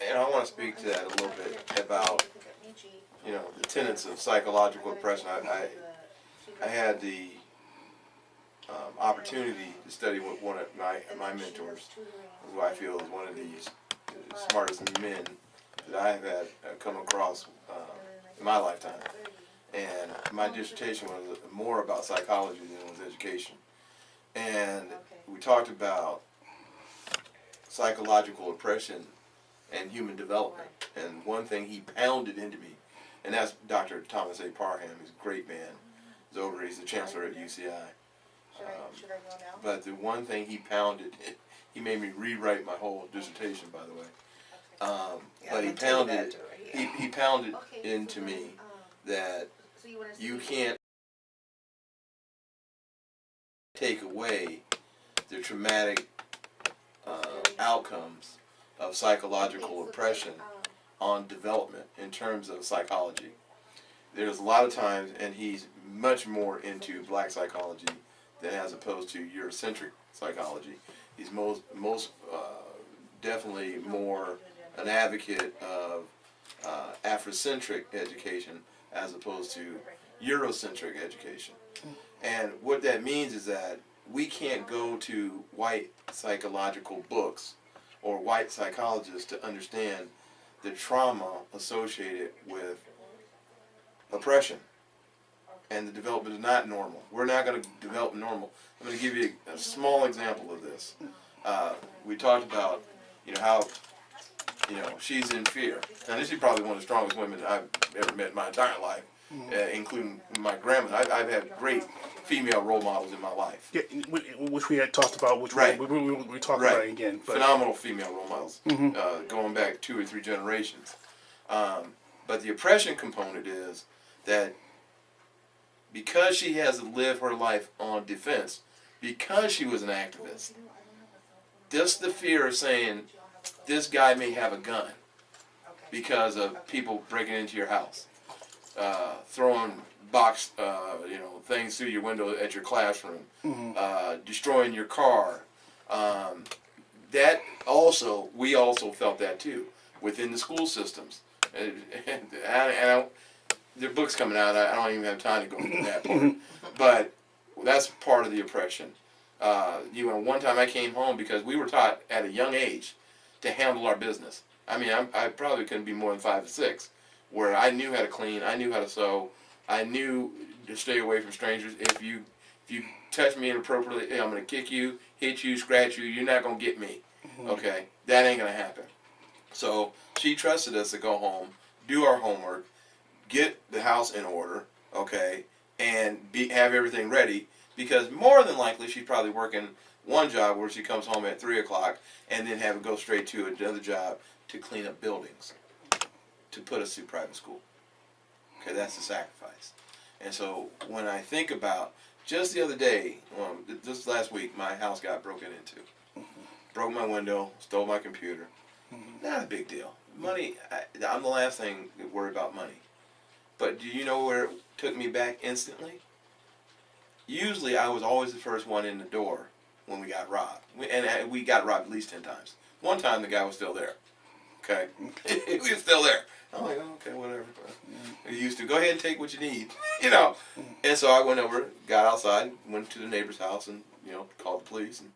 And I want to speak to that a little bit about, the tenets of psychological oppression. I had the opportunity to study with one of my mentors, who I feel is one of the smartest men that I have had come across in my lifetime. And my dissertation was more about psychology than it was education. And we talked about psychological oppression and human development. And one thing he pounded into me, and that's Dr. Thomas A. Parham. He's a great man. He's the chancellor at UCI. But the one thing he pounded, he made me rewrite my whole dissertation, by the way. But he pounded into me that you can't take away the traumatic outcomes of psychological oppression on development in terms of psychology. There's a lot of times, and he's much more into black psychology than as opposed to Eurocentric psychology. He's most definitely more an advocate of Afrocentric education as opposed to Eurocentric education. And what that means is that we can't go to white psychological books or white psychologists to understand the trauma associated with oppression. And the development is not normal. We're not going to develop normal. I'm going to give you a small example of this. We talked about, how, she's in fear. And this is probably one of the strongest women I've ever met in my entire life, including my grandmother. I've had great female role models in my life. Yeah, which we had talked about, which right. we talked about it again. But phenomenal female role models, going back 2 or 3 generations. But the oppression component is that because she has to live her life on defense, because she was an activist, just the fear of saying, this guy may have a gun because of people breaking into your house, throwing box, things through your window at your classroom, destroying your car. That also, we also felt that too within the school systems. And there are books coming out. I don't even have time to go into that part, but that's part of the oppression. One time I came home because we were taught at a young age to handle our business. I mean, I probably couldn't be more than 5 or 6, where I knew how to clean, I knew how to sew, I knew to stay away from strangers. If you touch me inappropriately, I'm going to kick you, hit you, scratch you. You're not going to get me. Okay, that ain't going to happen. So she trusted us to go home, do our homework, get the house in order, okay, and have everything ready, because more than likely she's probably working one job where she comes home at 3 o'clock and then have it go straight to another job to clean up buildings, to put us through private school. Okay, that's the sacrifice. And so when I think about, just the other day, this last week, my house got broken into. Broke my window, stole my computer. Not a big deal. Money, I'm the last thing to worry about money. But do you know where it took me back instantly? Usually I was always the first one in the door when we got robbed. And we got robbed at least 10 times. One time the guy was still there. Okay? He was still there. I'm like, oh, okay, whatever. He used to go ahead and take what you need, And so I went over, got outside, went to the neighbor's house, and called the police. And